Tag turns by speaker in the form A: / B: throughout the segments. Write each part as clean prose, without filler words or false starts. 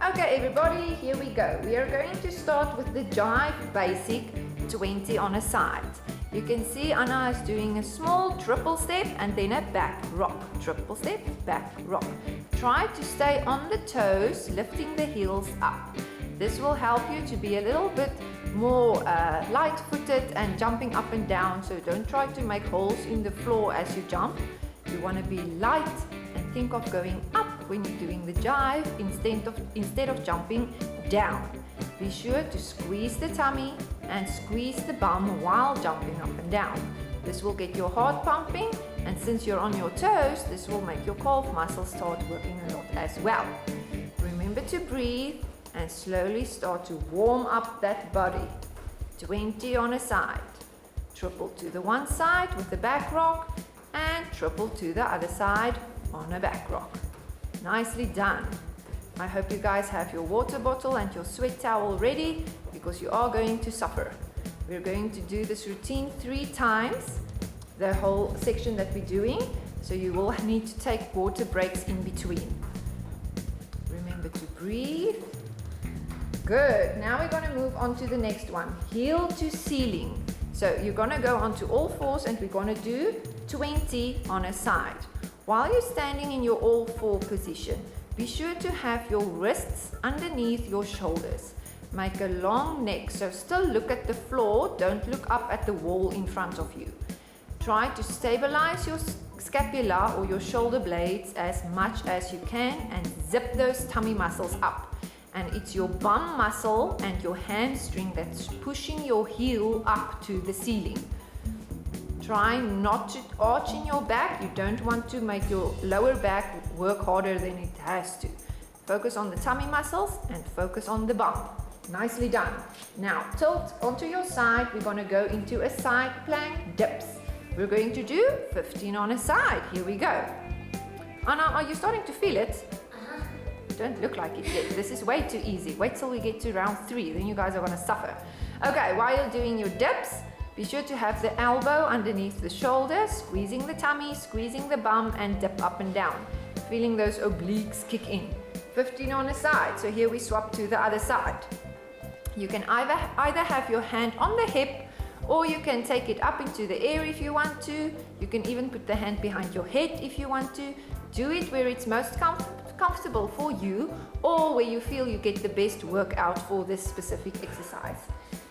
A: Okay everybody, here we go. We are going to start with the Jive Basic 20 on a side. You can see Anna is doing a small triple step and then a back rock. Triple step, back rock. Try to stay on the toes, lifting the heels up. This will help you to be a little bit more light-footed and jumping up and down. So don't try to make holes in the floor as you jump. You want to be light and think of going up when you're doing the jive instead of jumping down. Be sure to squeeze the tummy and squeeze the bum while jumping up and down. This will get your heart pumping, and since you're on your toes, this will make your calf muscles start working a lot as well. Remember to breathe and slowly start to warm up that body. 20 on a side. Triple to the one side with the back rock and triple to the other side on a back rock. Nicely done. I hope you guys have your water bottle and your sweat towel ready because you are going to suffer. We're going to do this routine 3 times, the whole section that we're doing, so you will need to take water breaks in between. Remember to breathe. Good. Now we're going to move on to the next one, heel to ceiling. So you're going to go onto all fours and we're going to do 20 on a side. While you're standing in your all four position, be sure to have your wrists underneath your shoulders. Make a long neck, so still look at the floor, don't look up at the wall in front of you. Try to stabilize your scapula or your shoulder blades as much as you can and zip those tummy muscles up. And it's your bum muscle and your hamstring that's pushing your heel up to the ceiling. Try not to arch in your back. You don't want to make your lower back work harder than it has to. Focus on the tummy muscles and focus on the bum. Nicely done. Now tilt onto your side. We're going to go into a side plank dips. We're going to do 15 on a side. Here we go. Anna, are you starting to feel it? Don't look like it yet. This is way too easy. Wait till we get to round 3. Then you guys are going to suffer. Okay, while you're doing your dips, be sure to have the elbow underneath the shoulder, squeezing the tummy, squeezing the bum, and dip up and down. Feeling those obliques kick in. 15 on a side. So here we swap to the other side. You can either have your hand on the hip, or you can take it up into the air if you want to. You can even put the hand behind your head if you want to. Do it where it's most comfortable for you, or where you feel you get the best workout for this specific exercise.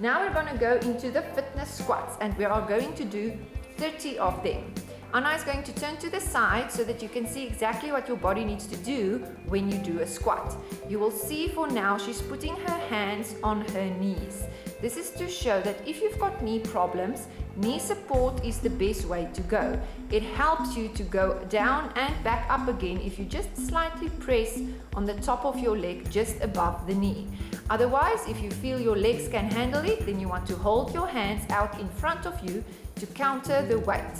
A: Now we're going to go into the fitness squats and we are going to do 30 of them. Anna is going to turn to the side so that you can see exactly what your body needs to do when you do a squat. You will see for now she's putting her hands on her knees. This is to show that if you've got knee problems, knee support is the best way to go. It helps you to go down and back up again if you just slightly press on the top of your leg just above the knee. Otherwise, if you feel your legs can handle it, then you want to hold your hands out in front of you to counter the weight.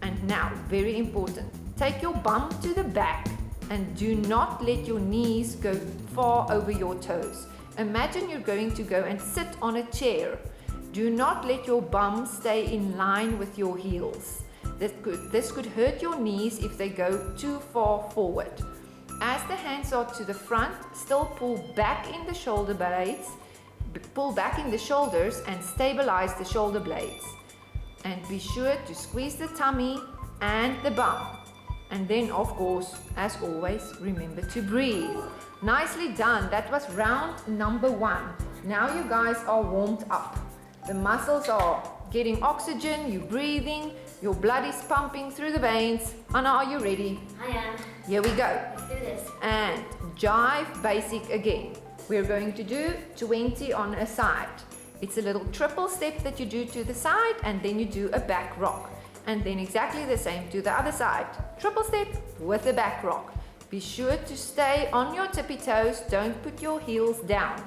A: And now, very important, take your bum to the back and do not let your knees go far over your toes. Imagine you're going to go and sit on a chair. Do not let your bum stay in line with your heels. This could hurt your knees if they go too far forward. As the hands are to the front, still pull back in the shoulder blades, pull back in the shoulders and stabilize the shoulder blades. And be sure to squeeze the tummy and the bum. And then, of course, as always, remember to breathe. Nicely done. That was round number 1. Now you guys are warmed up. The muscles are getting oxygen, you're breathing, your blood is pumping through the veins. Anna, are you ready?
B: I am.
A: Here we go.
B: Let's do this.
A: And Jive Basic again. We're going to do 20 on a side. It's a little triple step that you do to the side and then you do a back rock. And then exactly the same to the other side. Triple step with a back rock. Be sure to stay on your tippy toes. Don't put your heels down.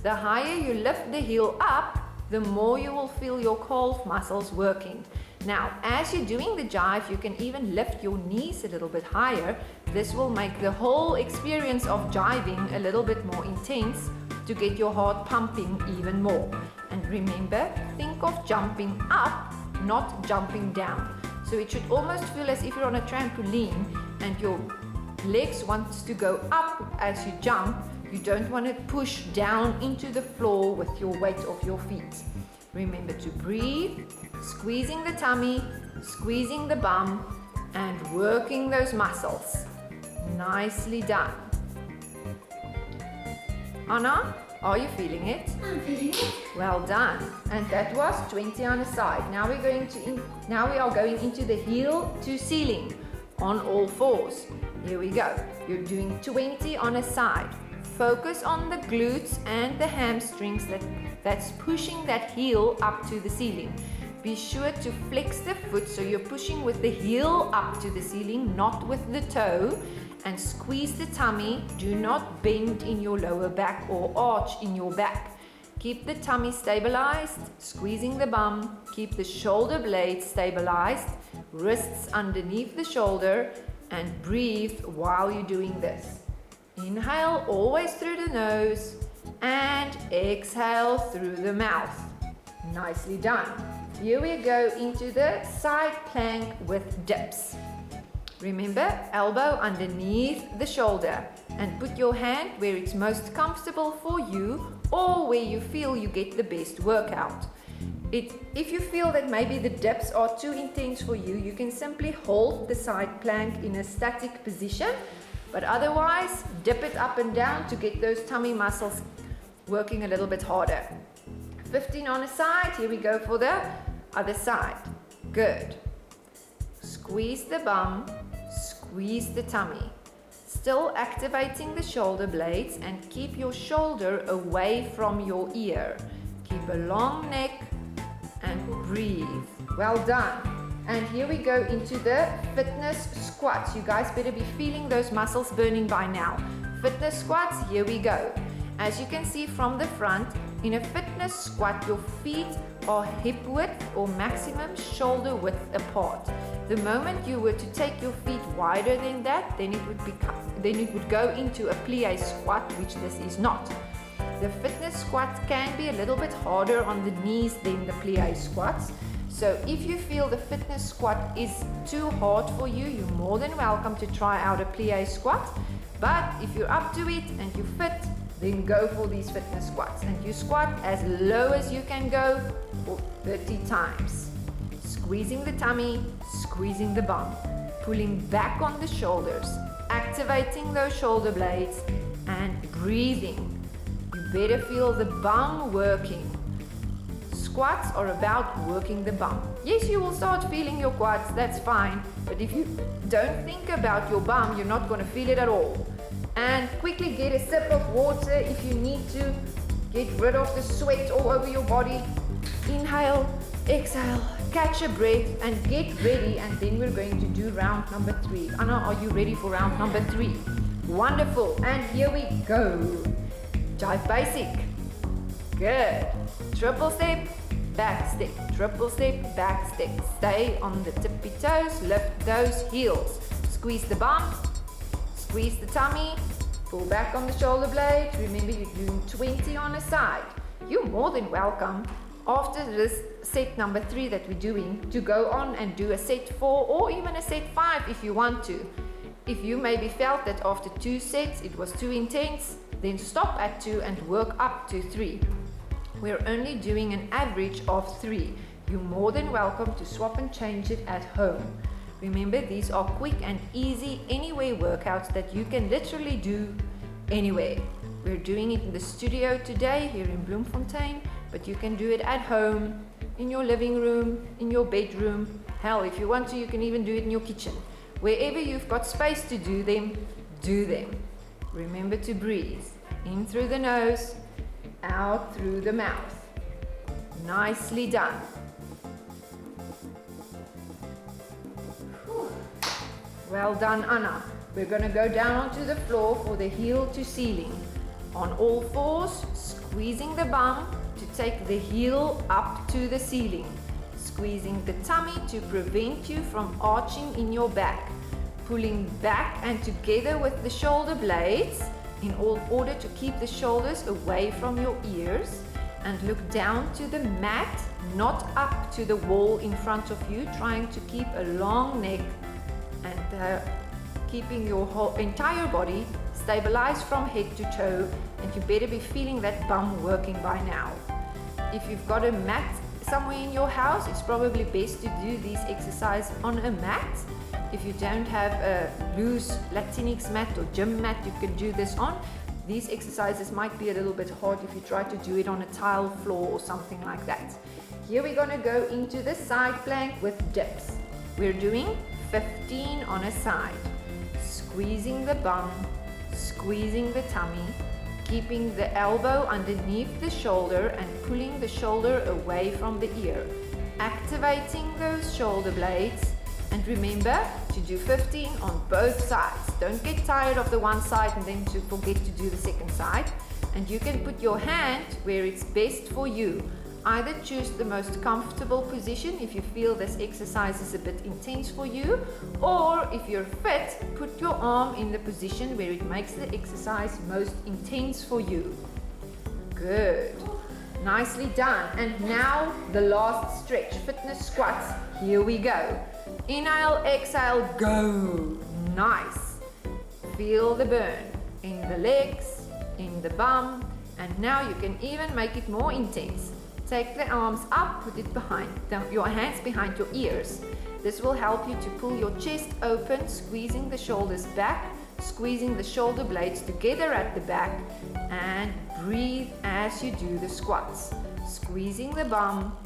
A: The higher you lift the heel up, the more you will feel your calf muscles working. Now, as you're doing the jive, you can even lift your knees a little bit higher. This will make the whole experience of jiving a little bit more intense to get your heart pumping even more. And remember, think of jumping up, not jumping down. So it should almost feel as if you're on a trampoline and your legs want to go up as you jump. You don't want to push down into the floor with your weight of your feet. Remember to breathe, squeezing the tummy, squeezing the bum, and working those muscles. Nicely done. Anna, are you feeling it?
B: I'm feeling it.
A: Well done. And that was 20 on a side. Now we are going into the heel to ceiling on all fours. Here we go. You're doing 20 on a side. Focus on the glutes and the hamstrings that's pushing that heel up to the ceiling. Be sure to flex the foot so you're pushing with the heel up to the ceiling, not with the toe. And squeeze the tummy. Do not bend in your lower back or arch in your back. Keep the tummy stabilized, squeezing the bum. Keep the shoulder blades stabilized, wrists underneath the shoulder, and breathe while you're doing this. Inhale always through the nose and exhale through the mouth. Nicely done. Here we go into the side plank with dips. Remember, elbow underneath the shoulder and put your hand where it's most comfortable for you or where you feel you get the best workout. If you feel that maybe the dips are too intense for you, you can simply hold the side plank in a static position, but otherwise dip it up and down to get those tummy muscles working a little bit harder. 15 on a side. Here we go for the other side. Good. Squeeze the bum, squeeze the tummy. Still activating the shoulder blades and keep your shoulder away from your ear. Keep a long neck and breathe. Well done. And here we go into the fitness squats. You guys better be feeling those muscles burning by now. Fitness squats, here we go. As you can see from the front, in a fitness squat, your feet are hip width or maximum shoulder width apart. The moment you were to take your feet wider than that, then it would go into a plie squat, which this is not. The fitness squats can be a little bit harder on the knees than the plie squats. So if you feel the fitness squat is too hard for you, you're more than welcome to try out a plie squat. But if you're up to it and you fit, then go for these fitness squats. And you squat as low as you can go for 30 times. Squeezing the tummy, squeezing the bum, pulling back on the shoulders, activating those shoulder blades, and breathing. You better feel the bum working. Squats are about working the bum. Yes, you will start feeling your quads, that's fine. But if you don't think about your bum, you're not going to feel it at all. And quickly get a sip of water if you need to. Get rid of the sweat all over your body. Inhale, exhale, catch a breath and get ready. And then we're going to do round number 3. Anna, are you ready for round number 3? Wonderful. And here we go. Jive Basic. Good. Triple step, back step. Triple step, back step. Stay on the tippy toes. Lift those heels. Squeeze the bum. Squeeze the tummy, pull back on the shoulder blade. Remember, you're doing 20 on a side. You're more than welcome, after this set number 3 that we're doing, to go on and do a set 4 or even a set 5 if you want to. If you maybe felt that after 2 sets it was too intense, then stop at 2 and work up to 3. We're only doing an average of 3. You're more than welcome to swap and change it at home. Remember, these are quick and easy anywhere workouts that you can literally do anywhere. We're doing it in the studio today here in Bloemfontein, but you can do it at home, in your living room, in your bedroom. Hell, if you want to, you can even do it in your kitchen. Wherever you've got space to do them, do them. Remember to breathe. In through the nose, out through the mouth. Nicely done. Well done, Anna. We're going to go down onto the floor for the heel to ceiling. On all fours, squeezing the bum to take the heel up to the ceiling. Squeezing the tummy to prevent you from arching in your back. Pulling back and together with the shoulder blades in order to keep the shoulders away from your ears. And look down to the mat, not up to the wall in front of you, trying to keep a long neck and keeping your whole entire body stabilized from head to toe, and you better be feeling that bum working by now. If you've got a mat somewhere in your house, it's probably best to do these exercises on a mat. If you don't have a loose Latinx mat or gym mat, you can do this on. These exercises might be a little bit hard if you try to do it on a tile floor or something like that. Here we're going to go into the side plank with dips. We're doing 15 on a side. Squeezing the bum, squeezing the tummy, keeping the elbow underneath the shoulder and pulling the shoulder away from the ear. Activating those shoulder blades. And remember to do 15 on both sides. Don't get tired of the one side and then to forget to do the second side. And you can put your hand where it's best for you. Either choose the most comfortable position if you feel this exercise is a bit intense for you, or if you're fit, put your arm in the position where it makes the exercise most intense for you. Good. Nicely done. And now the last stretch, fitness squats. Here we go. Inhale, exhale, go. Nice. Feel the burn in the legs, in the bum, and now you can even make it more intense. Take the arms up, put it behind, your hands behind your ears. This will help you to pull your chest open, squeezing the shoulders back, squeezing the shoulder blades together at the back, and breathe as you do the squats. Squeezing the bum,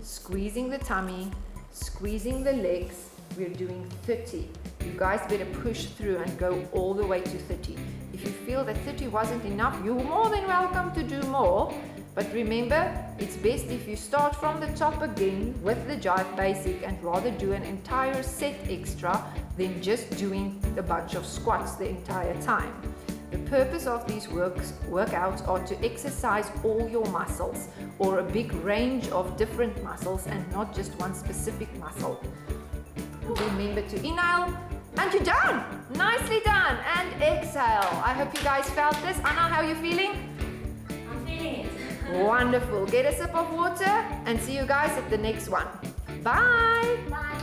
A: squeezing the tummy, squeezing the legs. We're doing 30. You guys better push through and go all the way to 30. If you feel that 30 wasn't enough, you're more than welcome to do more. But remember, it's best if you start from the top again with the Jive Basic and rather do an entire set extra than just doing a bunch of squats the entire time. The purpose of these workouts are to exercise all your muscles, or a big range of different muscles and not just one specific muscle. Remember to inhale, and you're done! Nicely done! And exhale. I hope you guys felt this. Anna, how are you feeling?
B: I'm feeling it.
A: Wonderful. Get a sip of water and see you guys at the next one. Bye!
B: Bye.